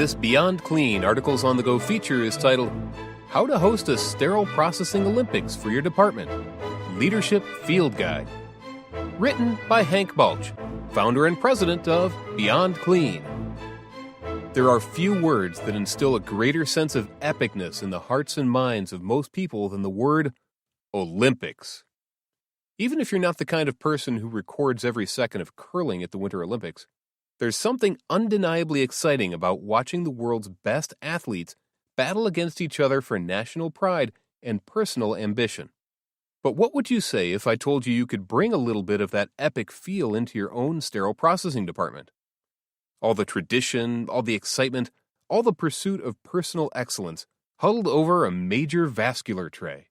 This Beyond Clean Articles on the Go feature is titled, How to Host a Sterile Processing Olympics for Your Department, Leadership Field Guide. Written by Hank Balch, founder and president of Beyond Clean. There are few words that instill a greater sense of epic-ness in the hearts and minds of most people than the word Olympics. Even if you're not the kind of person who records every second of curling at the Winter Olympics, there's something undeniably exciting about watching the world's best athletes battle against each other for national pride and personal ambition. But what would you say if I told you you could bring a little bit of that epic feel into your own sterile processing department? All the tradition, all the excitement, all the pursuit of personal excellence huddled over a major vascular tray.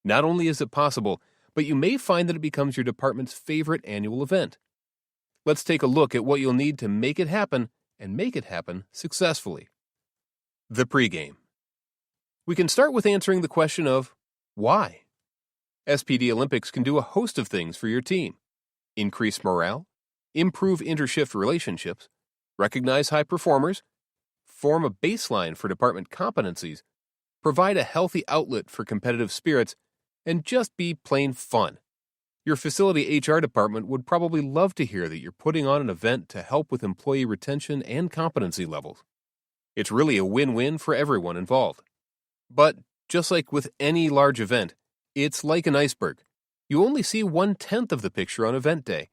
Not only is it possible, but you may find that it becomes your department's favorite annual event. Let's take a look at what you'll need to make it happen and make it happen successfully. The pregame. We can start with answering the question of why. SPD Olympics can do a host of things for your team. Increase morale, improve inter-shift relationships, recognize high performers, form a baseline for department competencies, provide a healthy outlet for competitive spirits, and just be plain fun. Your facility HR department would probably love to hear that you're putting on an event to help with employee retention and competency levels. It's really a win-win for everyone involved. But just like with any large event, it's like an iceberg. You only see 1/10 of the picture on event day.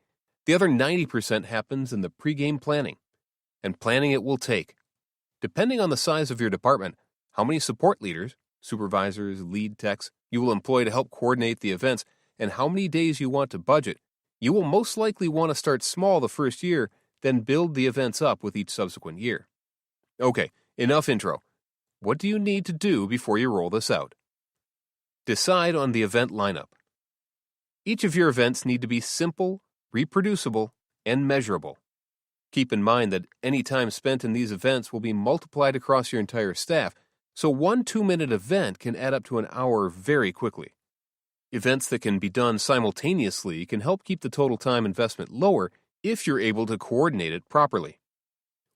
The other 90% happens in the pregame planning. And planning it will take. Depending on the size of your department, how many support leaders, supervisors, lead techs, you will employ to help coordinate the events, and how many days you want to budget, you will most likely want to start small the first year, then build the events up with each subsequent year. Okay, enough intro. What do you need to do before you roll this out? Decide on the event lineup. Each of your events need to be simple, reproducible, and measurable. Keep in mind that any time spent in these events will be multiplied across your entire staff, so one 2-minute event can add up to an hour very quickly. Events that can be done simultaneously can help keep the total time investment lower if you're able to coordinate it properly.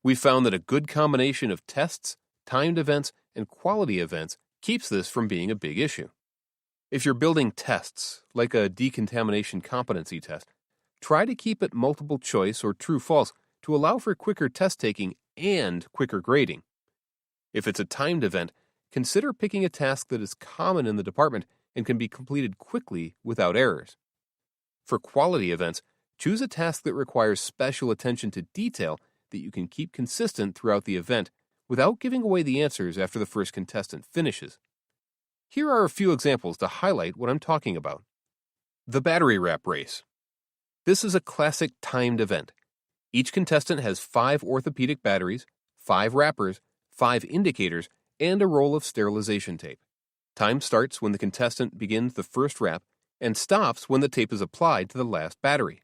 We found that a good combination of tests, timed events, and quality events keeps this from being a big issue. If you're building tests, like a decontamination competency test, try to keep it multiple choice or true-false to allow for quicker test taking and quicker grading. If it's a timed event, consider picking a task that is common in the department and can be completed quickly without errors. For quality events, choose a task that requires special attention to detail that you can keep consistent throughout the event without giving away the answers after the first contestant finishes. Here are a few examples to highlight what I'm talking about. The battery wrap race. This is a classic timed event. Each contestant has 5 orthopedic batteries, 5 wrappers, 5 indicators, and a roll of sterilization tape. Time starts when the contestant begins the first wrap and stops when the tape is applied to the last battery.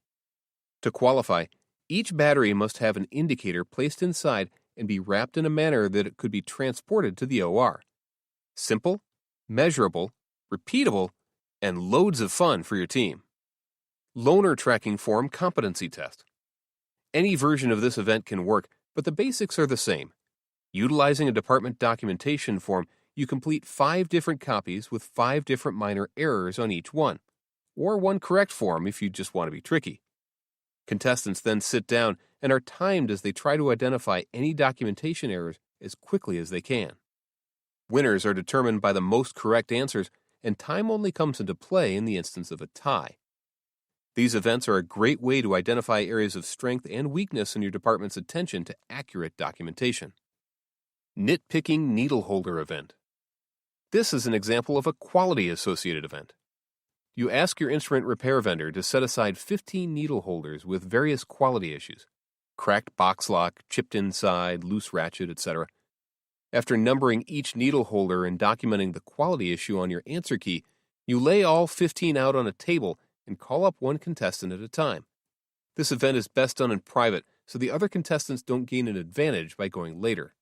To qualify, each battery must have an indicator placed inside and be wrapped in a manner that it could be transported to the OR. Simple, measurable, repeatable, and loads of fun for your team. Loaner tracking form competency test. Any version of this event can work, but the basics are the same. Utilizing a department documentation form, you complete 5 different copies with 5 different minor errors on each one, or one correct form if you just want to be tricky. Contestants then sit down and are timed as they try to identify any documentation errors as quickly as they can. Winners are determined by the most correct answers, and time only comes into play in the instance of a tie. These events are a great way to identify areas of strength and weakness in your department's attention to accurate documentation. Nitpicking needle holder event. This is an example of a quality-associated event. You ask your instrument repair vendor to set aside 15 needle holders with various quality issues, cracked box lock, chipped inside, loose ratchet, etc. After numbering each needle holder and documenting the quality issue on your answer key, you lay all 15 out on a table and call up one contestant at a time. This event is best done in private, so the other contestants don't gain an advantage by going later.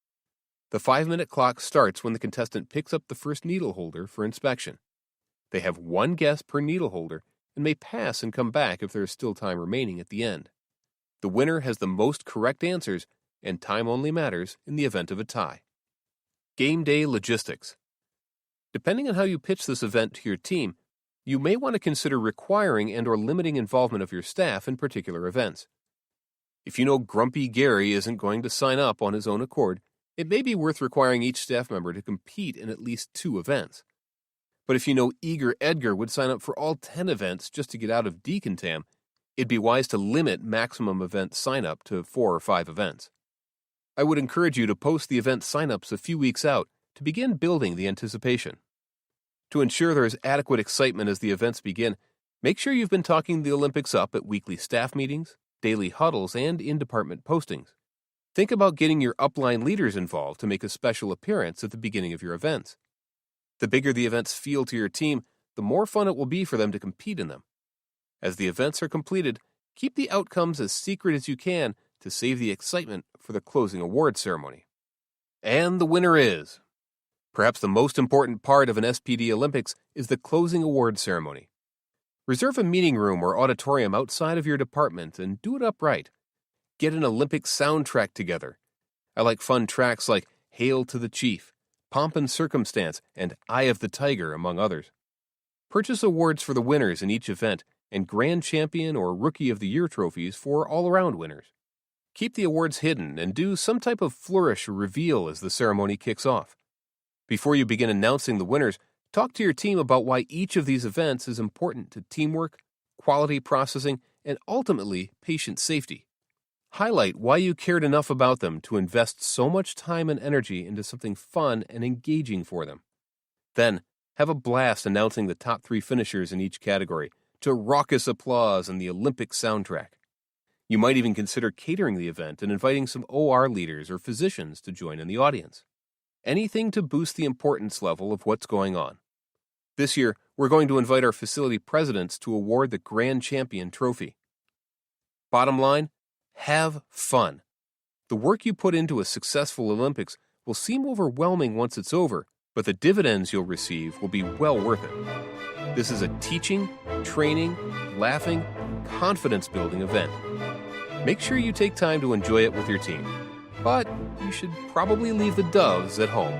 The 5-minute clock starts when the contestant picks up the first needle holder for inspection. They have 1 guess per needle holder and may pass and come back if there is still time remaining at the end. The winner has the most correct answers and time only matters in the event of a tie. Game day logistics. Depending on how you pitch this event to your team, you may want to consider requiring and/or limiting involvement of your staff in particular events. If you know Grumpy Gary isn't going to sign up on his own accord, it may be worth requiring each staff member to compete in at least 2 events. But if you know Eager Edgar would sign up for all 10 events just to get out of decontam, it'd be wise to limit maximum event sign-up to 4 or 5 events. I would encourage you to post the event sign-ups a few weeks out to begin building the anticipation. To ensure there is adequate excitement as the events begin, make sure you've been talking the Olympics up at weekly staff meetings, daily huddles, and in-department postings. Think about getting your upline leaders involved to make a special appearance at the beginning of your events. The bigger the events feel to your team, the more fun it will be for them to compete in them. As the events are completed, keep the outcomes as secret as you can to save the excitement for the closing award ceremony. And the winner is... Perhaps the most important part of an SPD Olympics is the closing award ceremony. Reserve a meeting room or auditorium outside of your department and do it upright. Get an Olympic soundtrack together. I like fun tracks like Hail to the Chief, Pomp and Circumstance, and Eye of the Tiger, among others. Purchase awards for the winners in each event and Grand Champion or Rookie of the Year trophies for all-around winners. Keep the awards hidden and do some type of flourish or reveal as the ceremony kicks off. Before you begin announcing the winners, talk to your team about why each of these events is important to teamwork, quality processing, and ultimately patient safety. Highlight why you cared enough about them to invest so much time and energy into something fun and engaging for them. Then, have a blast announcing the top 3 finishers in each category to raucous applause and the Olympic soundtrack. You might even consider catering the event and inviting some OR leaders or physicians to join in the audience. Anything to boost the importance level of what's going on. This year, we're going to invite our facility presidents to award the Grand Champion Trophy. Bottom line, have fun. The work you put into a successful Olympics will seem overwhelming once it's over, but the dividends you'll receive will be well worth it. This is a teaching, training, laughing, confidence-building event. Make sure you take time to enjoy it with your team, but you should probably leave the doves at home.